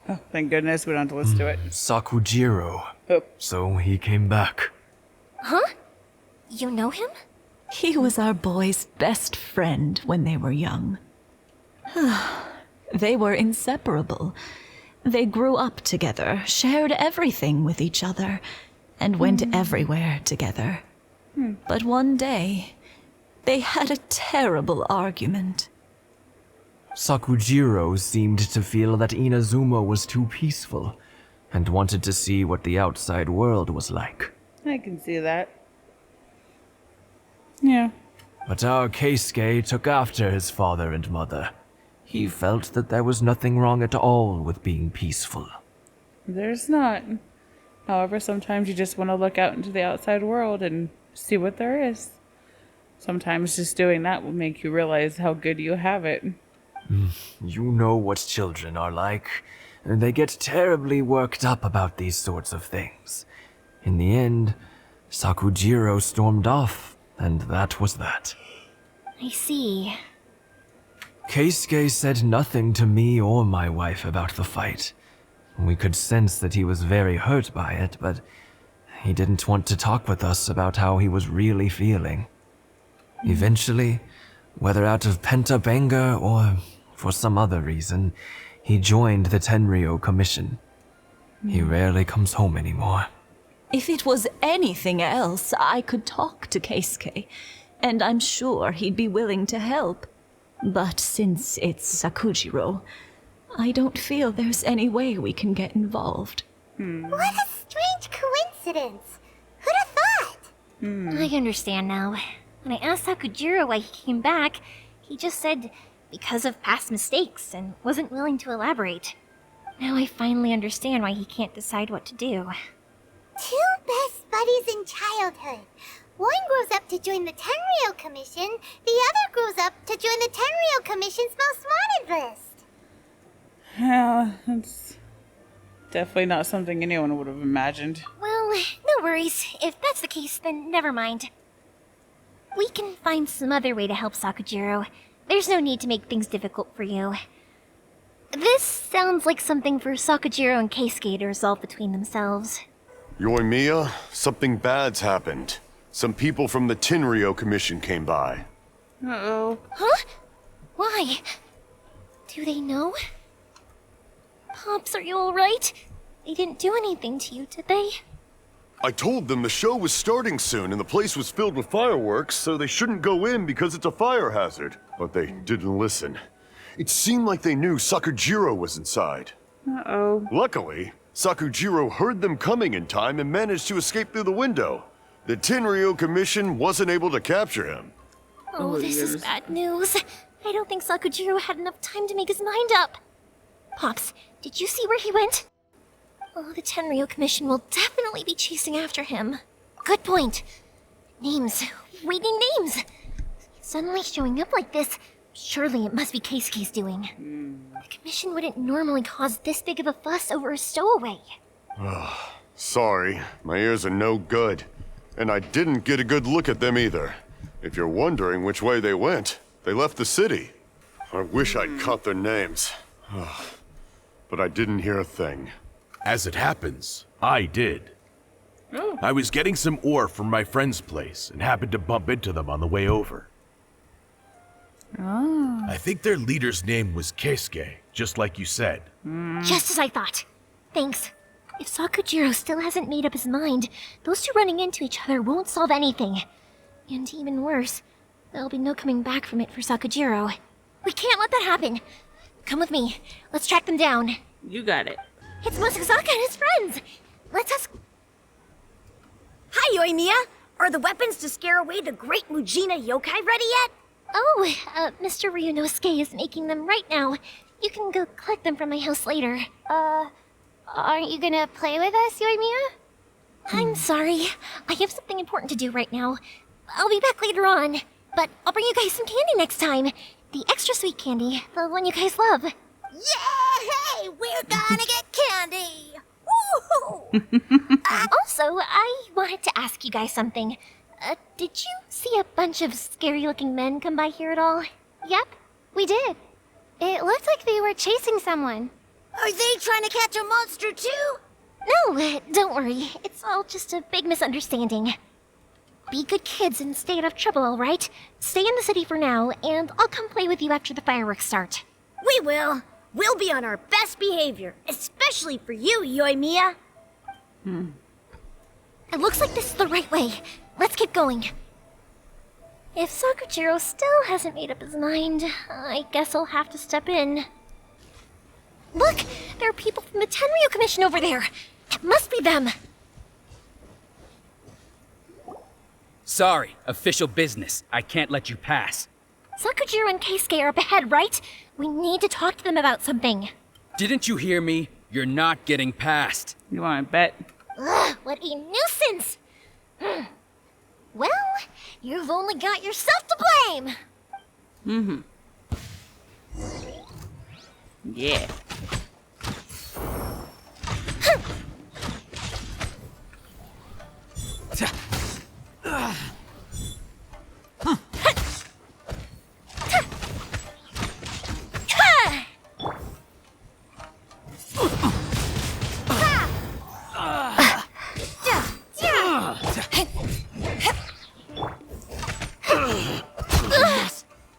Oh, thank goodness we don't have to listen to it. Sakujiro. Oh. So he came back. Huh? You know him? He was our boys' best friend when they were young. They were inseparable. They grew up together, shared everything with each other, and went everywhere together. But one day, they had a terrible argument. Sakujiro seemed to feel that Inazuma was too peaceful, and wanted to see what the outside world was like. I can see that. Yeah. But our Keisuke took after his father and mother. He felt that there was nothing wrong at all with being peaceful. There's not. However, sometimes you just want to look out into the outside world and see what there is. Sometimes just doing that will make you realize how good you have it. You know what children are like. They get terribly worked up about these sorts of things. In the end, Sakujiro stormed off, and that was that. I see. Keisuke said nothing to me or my wife about the fight. We could sense that he was very hurt by it, but he didn't want to talk with us about how he was really feeling. Eventually, whether out of pent-up anger or for some other reason, he joined the Tenryo Commission. He rarely comes home anymore. If it was anything else, I could talk to Keisuke, and I'm sure he'd be willing to help. But since it's Sakujiro, I don't feel there's any way we can get involved. What a strange coincidence. Who'd have thought? I understand now. When I asked Sakujiro why he came back, he just said because of past mistakes and wasn't willing to elaborate. Now I finally understand why he can't decide what to do. Two best buddies in childhood. One grows up to join the Tenryo Commission, the other grows up to join the Tenryo Commission's most wanted list. Yeah, that's definitely not something anyone would have imagined. Well, no worries. If that's the case, then never mind. We can find some other way to help Sakujiro. There's no need to make things difficult for you. This sounds like something for Sakujiro and Keisuke to resolve between themselves. Yoimiya, something bad's happened. Some people from the Tenryo Commission came by. Uh-oh. Huh? Why? Do they know? Pops, are you alright? They didn't do anything to you, did they? I told them the show was starting soon and the place was filled with fireworks, so they shouldn't go in because it's a fire hazard. But they didn't listen. It seemed like they knew Sakujiro was inside. Uh-oh. Luckily, Sakujiro heard them coming in time and managed to escape through the window. The Tenryo Commission wasn't able to capture him. Oh, this is bad news. I don't think Sakujiro had enough time to make his mind up. Pops, did you see where he went? Oh, the Tenryo Commission will definitely be chasing after him. Good point. Names. We need names. Suddenly showing up like this, surely it must be Keisuke's doing. The Commission wouldn't normally cause this big of a fuss over a stowaway. Sorry, my ears are no good. And I didn't get a good look at them either. If you're wondering which way they went, they left the city. I wish I'd caught their names. But I didn't hear a thing. As it happens, I did. I was getting some ore from my friend's place and happened to bump into them on the way over. I think their leader's name was Keisuke, just like you said. Just as I thought. Thanks. If Sakujiro still hasn't made up his mind, those two running into each other won't solve anything. And even worse, there'll be no coming back from it for Sakujiro. We can't let that happen. Come with me. Let's track them down. You got it. It's Masazaka and his friends. Let's ask... Hi, Yoimiya! Are the weapons to scare away the great Mujina yokai ready yet? Oh, Mr. Ryunosuke is making them right now. You can go collect them from my house later. Aren't you gonna play with us, Yoimiya? I'm sorry. I have something important to do right now. I'll be back later on. But I'll bring you guys some candy next time. The extra sweet candy, the one you guys love. Yay! We're gonna get candy! Woohoo! Also, I wanted to ask you guys something. Did you see a bunch of scary-looking men come by here at all? Yep, we did. It looked like they were chasing someone. Are they trying to catch a monster too? No, don't worry. It's all just a big misunderstanding. Be good kids and stay out of trouble, all right? Stay in the city for now, and I'll come play with you after the fireworks start. We will. We'll be on our best behavior, especially for you, Yoimiya. It looks like this is the right way. Let's keep going. If Sakujiro still hasn't made up his mind, I guess I'll have to step in. Look! There are people from the Tenryo Commission over there! It must be them! Sorry, official business. I can't let you pass. Sakujiro and Keisuke are up ahead, right? We need to talk to them about something. Didn't you hear me? You're not getting past. You want to bet? Ugh, what a nuisance! Well, you've only got yourself to blame! Yeah.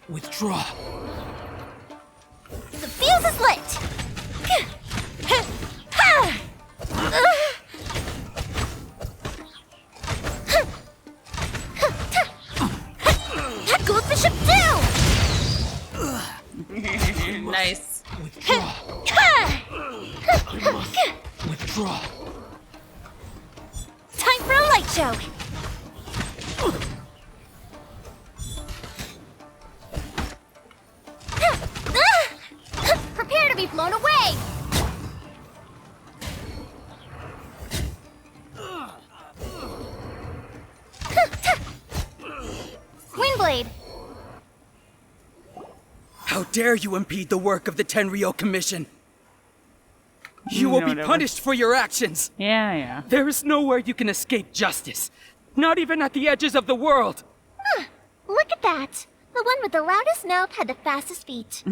Withdraw. The fuse is lit! Go with the ship down! Nice. Withdraw. Withdraw. Time for a light show! Prepare to be blown away! Windblade! How dare you impede the work of the Tenryo Commission? You will be whatever. punished for your actions. Yeah. There is nowhere you can escape justice. Not even at the edges of the world. Look at that! The one with the loudest mouth had the fastest feet.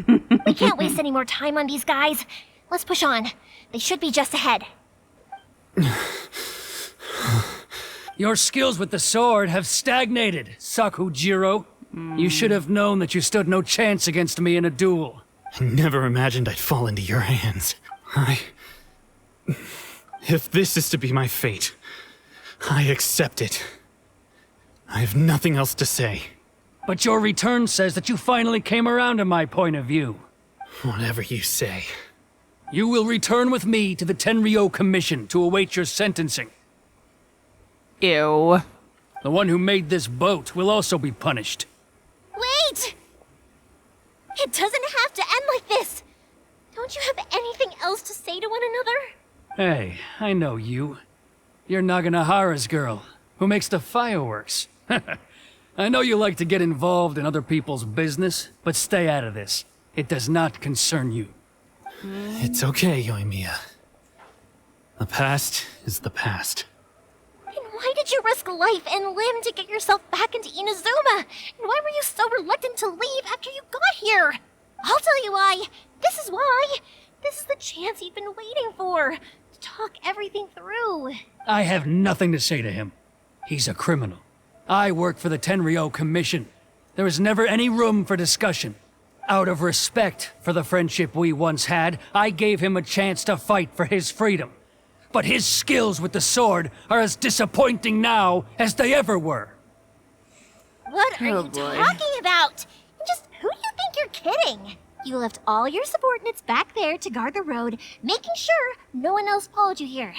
We can't waste any more time on these guys. Let's push on. They should be just ahead. Your skills with the sword have stagnated, Sakujiro. You should have known that you stood no chance against me in a duel. I never imagined I'd fall into your hands. If this is to be my fate, I accept it. I have nothing else to say. But your return says that you finally came around to my point of view. Whatever you say. You will return with me to the Tenryo Commission to await your sentencing. Ew. The one who made this boat will also be punished. Wait! It doesn't have to end like this! Don't you have anything else to say to one another? Hey, I know you. You're Naganohara's girl, who makes the fireworks. I know you like to get involved in other people's business, but stay out of this. It does not concern you. It's okay, Yoimiya. The past is the past. And why did you risk life and limb to get yourself back into Inazuma? And why were you so reluctant to leave after you got here? I'll tell you why. This is why. This is the chance you've been waiting for. To talk everything through. I have nothing to say to him. He's a criminal. I work for the Tenryou Commission. There is never any room for discussion. Out of respect for the friendship we once had, I gave him a chance to fight for his freedom. But his skills with the sword are as disappointing now as they ever were. What are Oh, you boy. talking about? Just who do you think you're kidding? You left all your subordinates back there to guard the road, making sure no one else followed you here.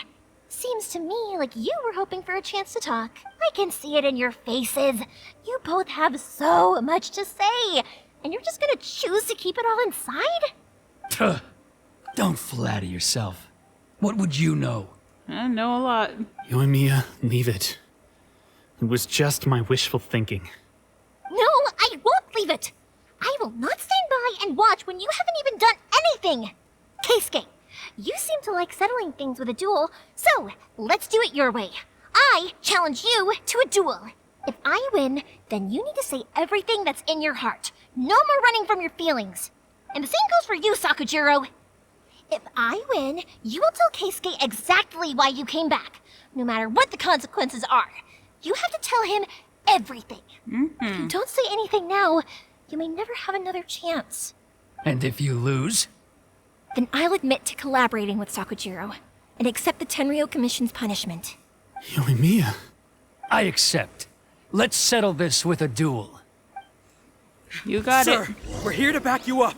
Seems to me like you were hoping for a chance to talk. I can see it in your faces. You both have so much to say, and you're just gonna choose to keep it all inside? Tuh. Don't flatter yourself. What would you know? I know a lot. Yoimiya, leave it. It was just my wishful thinking. No, I won't leave it. I will not stand by and watch when you haven't even done anything. Keisuke, you seem to like settling things with a duel, so let's do it your way. I challenge you to a duel. If I win, then you need to say everything that's in your heart. No more running from your feelings. And the same goes for you, Sakujiro. If I win, you will tell Keisuke exactly why you came back, no matter what the consequences are. You have to tell him everything. If you don't say anything now, you may never have another chance. And if you lose? Then I'll admit to collaborating with Sakujiro and accept the Tenryou Commission's punishment. Yoimiya. I accept. Let's settle this with a duel. You got Sir, it. we're here to back you up.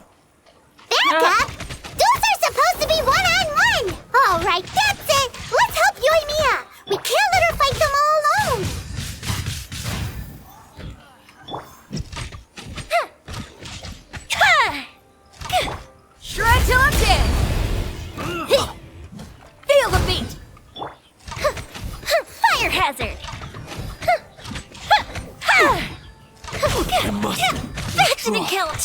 Back up? Duels are supposed to be one-on-one! Alright, that's it! Let's help Yoimiya! We can't let her fight them all alone! Shred till I'm dead! Feel the beat! Fire hazard! That didn't count!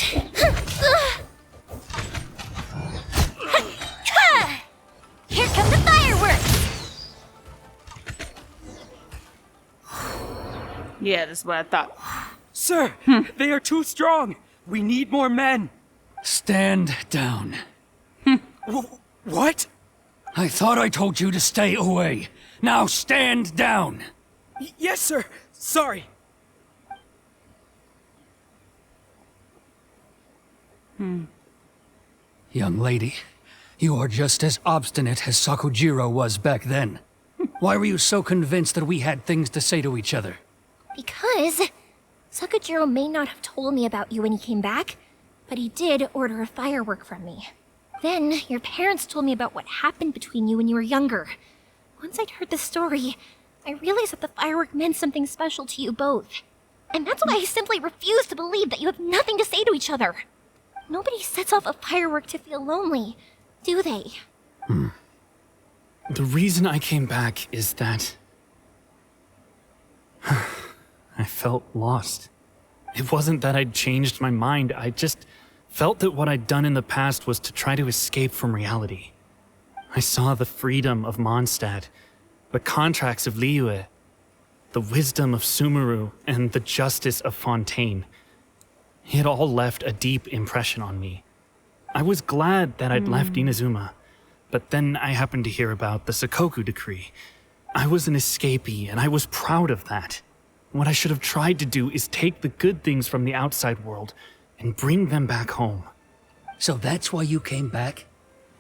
Here come the fireworks! Yeah, that's what I thought. Sir, they are too strong. We need more men. Stand down. What? I thought I told you to stay away. Now stand down. Yes, sir. Sorry. Young lady, you are just as obstinate as Sakujiro was back then. Why were you so convinced that we had things to say to each other? Because Sakujiro may not have told me about you when he came back, but he did order a firework from me. Then your parents told me about what happened between you when you were younger. Once I'd heard the story, I realized that the firework meant something special to you both. And that's why I simply refuse to believe that you have nothing to say to each other. Nobody sets off a firework to feel lonely, do they? The reason I came back is that I felt lost. It wasn't that I'd changed my mind, I just felt that what I'd done in the past was to try to escape from reality. I saw the freedom of Mondstadt, the contracts of Liyue, the wisdom of Sumeru, and the justice of Fontaine. It all left a deep impression on me. I was glad that I'd left Inazuma, but then I happened to hear about the Sakoku decree. I was an escapee, and I was proud of that. What I should have tried to do is take the good things from the outside world and bring them back home. So that's why you came back?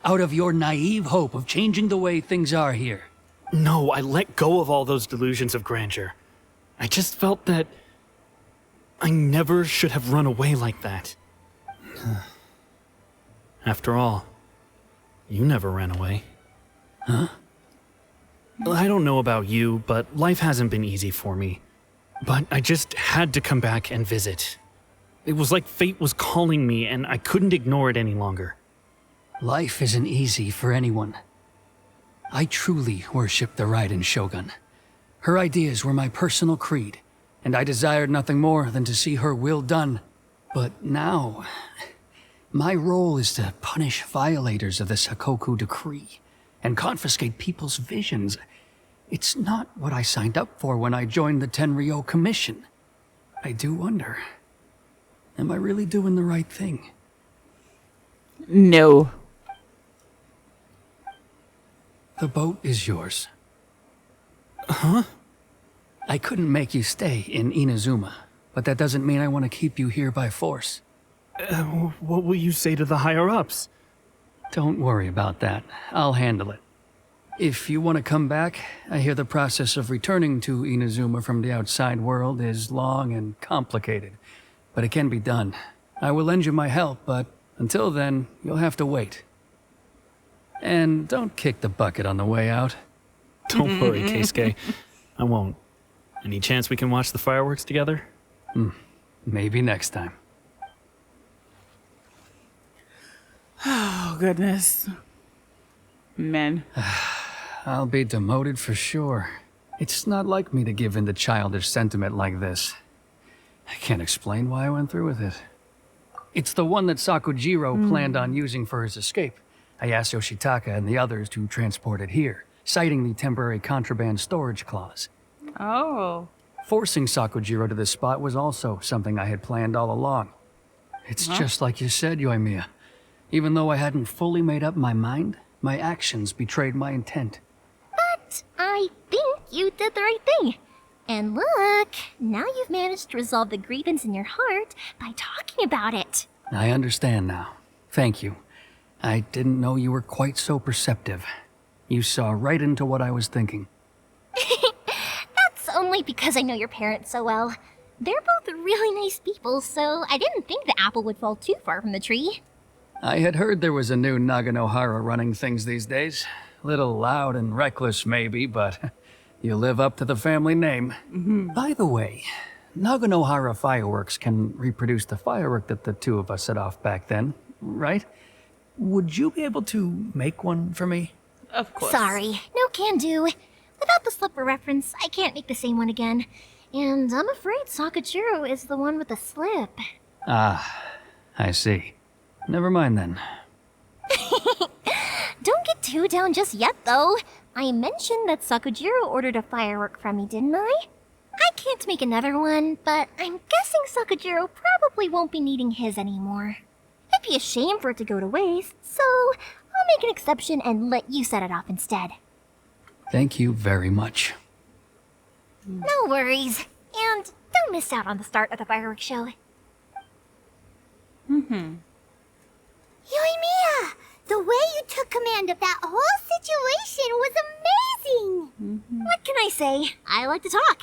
Out of your naive hope of changing the way things are here? No, I let go of all those delusions of grandeur. I just felt that I never should have run away like that. After all, you never ran away. Huh? I don't know about you, but life hasn't been easy for me. But I just had to come back and visit. It was like fate was calling me, and I couldn't ignore it any longer. Life isn't easy for anyone. I truly worship the Raiden Shogun. Her ideas were my personal creed, and I desired nothing more than to see her will done. But now, my role is to punish violators of this Hakoku decree and confiscate people's visions. It's not what I signed up for when I joined the Tenryo Commission. I do wonder, am I really doing the right thing? No. The boat is yours. Huh? I couldn't make you stay in Inazuma, but that doesn't mean I want to keep you here by force. What will you say to the higher-ups? Don't worry about that. I'll handle it. If you want to come back, I hear the process of returning to Inazuma from the outside world is long and complicated, but it can be done. I will lend you my help, but until then, you'll have to wait. And don't kick the bucket on the way out. Don't worry, Keisuke. I won't. Any chance we can watch the fireworks together? Maybe next time. Oh, goodness. Men. I'll be demoted for sure. It's not like me to give in to childish sentiment like this. I can't explain why I went through with it. It's the one that Sakujiro planned on using for his escape. I asked Yoshitaka and the others to transport it here, citing the temporary contraband storage clause. Oh. Forcing Sakujiro to this spot was also something I had planned all along. It's just like you said, Yoimiya. Even though I hadn't fully made up my mind, my actions betrayed my intent. But I think you did the right thing. And look, now you've managed to resolve the grievance in your heart by talking about it. I understand now. Thank you. I didn't know you were quite so perceptive. You saw right into what I was thinking. That's only because I know your parents so well. They're both really nice people, so I didn't think the apple would fall too far from the tree. I had heard there was a new Naganohara running things these days. Little loud and reckless, maybe, but you live up to the family name. By the way, Naganohara Fireworks can reproduce the firework that the two of us set off back then, right? Would you be able to make one for me? Of course. Sorry, no can do. Without the slipper reference, I can't make the same one again. And I'm afraid Sakujiro is the one with the slip. Ah, I see. Never mind then. Don't get too down just yet, though. I mentioned that Sakujiro ordered a firework from me, didn't I? I can't make another one, but I'm guessing Sakujiro probably won't be needing his anymore. It'd be a shame for it to go to waste, so I'll make an exception and let you set it off instead. Thank you very much. No worries. And don't miss out on the start of the fireworks show. Yoimiya, the way you took command of that whole situation was amazing! What can I say? I like to talk.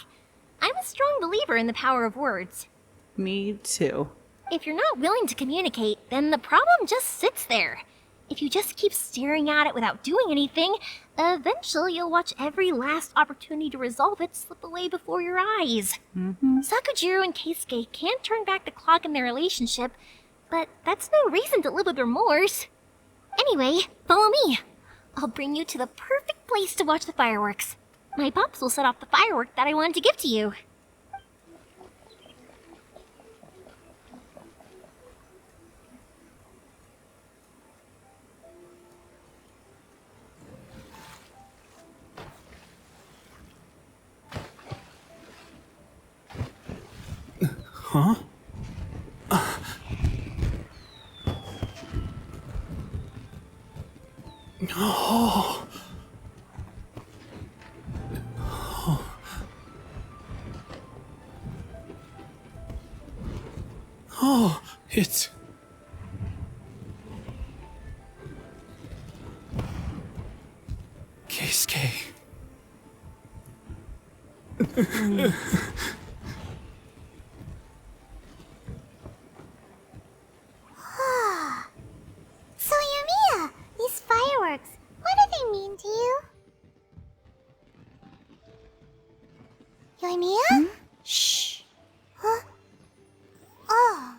I'm a strong believer in the power of words. Me too. If you're not willing to communicate, then the problem just sits there. If you just keep staring at it without doing anything, eventually you'll watch every last opportunity to resolve it slip away before your eyes. Sakujiro and Keisuke can't turn back the clock in their relationship, but that's no reason to live with remorse. Anyway, follow me. I'll bring you to the perfect place to watch the fireworks. My pops will set off the firework that I wanted to give to you. Huh? Oh. Oh, it's... Keisuke. So, Yoimiya, these fireworks, what do they mean to you? Yoimiya? Shh. Huh? Oh.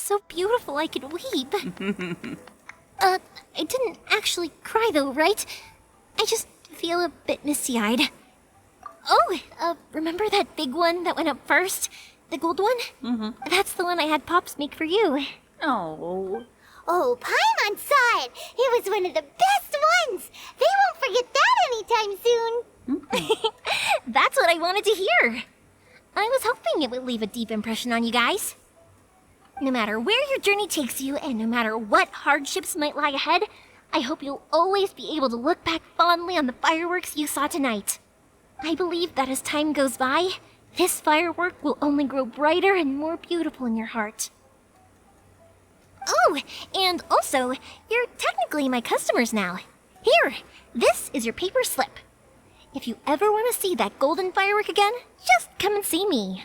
so beautiful I could weep. I didn't actually cry though, right? I just feel a bit misty-eyed. Oh, remember that big one that went up first? The gold one? Mm-hmm. That's the one I had Pops make for you. Oh. Oh, Paimon saw it. It was one of the best ones. They won't forget that anytime soon. That's what I wanted to hear. I was hoping it would leave a deep impression on you guys. No matter where your journey takes you, and no matter what hardships might lie ahead, I hope you'll always be able to look back fondly on the fireworks you saw tonight. I believe that as time goes by, this firework will only grow brighter and more beautiful in your heart. Oh, and also, you're technically my customers now. Here, this is your paper slip. If you ever want to see that golden firework again, just come and see me.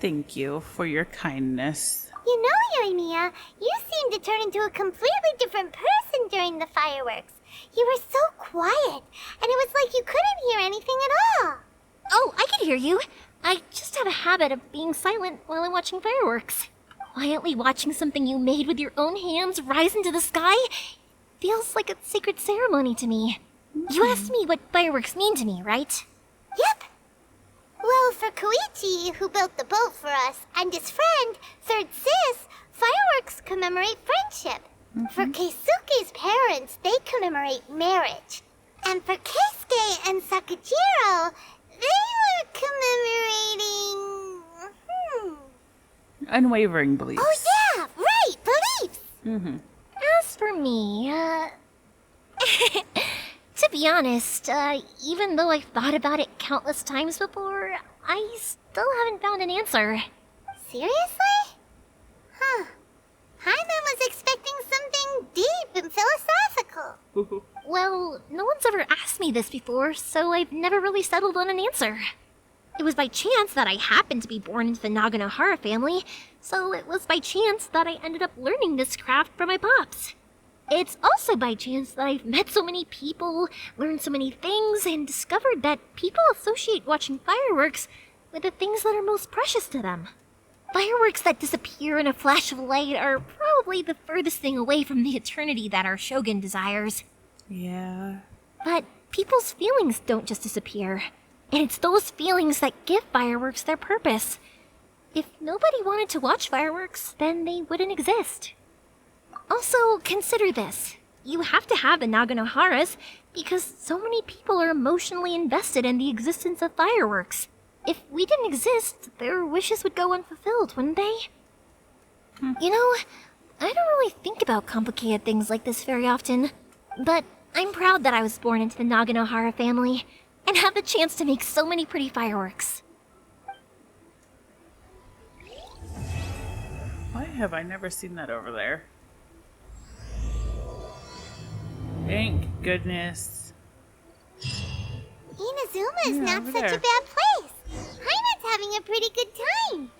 Thank you for your kindness. You know, Yoimiya, you seemed to turn into a completely different person during the fireworks. You were so quiet, and it was like you couldn't hear anything at all. Oh, I could hear you. I just have a habit of being silent while I'm watching fireworks. Quietly watching something you made with your own hands rise into the sky feels like a sacred ceremony to me. You asked me what fireworks mean to me, right? Yep. Well, for Koichi, who built the boat for us, and his friend, Third Sis, fireworks commemorate friendship. For Keisuke's parents, they commemorate marriage. And for Keisuke and Sakujiro, they were commemorating... Unwavering beliefs. Oh yeah, right, beliefs! As for me, to be honest, even though I've thought about it countless times before, I still haven't found an answer. Seriously? Huh. Paimon was expecting something deep and philosophical. Well, no one's ever asked me this before, so I've never really settled on an answer. It was by chance that I happened to be born into the Naganohara family, so it was by chance that I ended up learning this craft from my pops. It's also by chance that I've met so many people, learned so many things, and discovered that people associate watching fireworks with the things that are most precious to them. Fireworks that disappear in a flash of light are probably the furthest thing away from the eternity that our shogun desires. Yeah. But people's feelings don't just disappear. And it's those feelings that give fireworks their purpose. If nobody wanted to watch fireworks, then they wouldn't exist. Also, consider this. You have to have the Naganoharas because so many people are emotionally invested in the existence of fireworks. If we didn't exist, their wishes would go unfulfilled, wouldn't they? You know, I don't really think about complicated things like this very often. But I'm proud that I was born into the Naganohara family and have the chance to make so many pretty fireworks. Why have I never seen that over there? Thank goodness. Inazuma is Yeah, not over such there. a bad place. Paimon's having a pretty good time.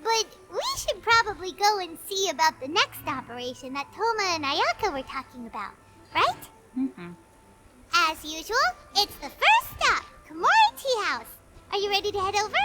But we should probably go and see about the next operation that Toma and Ayaka were talking about, right? As usual, it's the first stop, Komori Tea House. Are you ready to head over?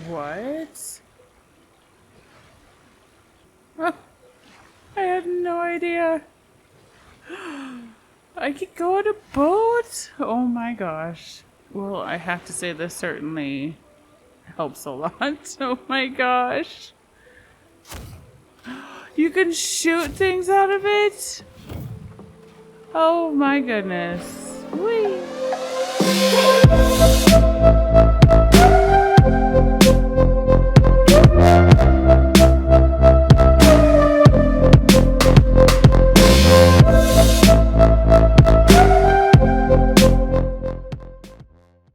What? Oh, I had no idea. I could go on a boat? Oh my gosh. Well, I have to say this certainly helps a lot. Oh my gosh. You can shoot things out of it? Oh my goodness. Whee!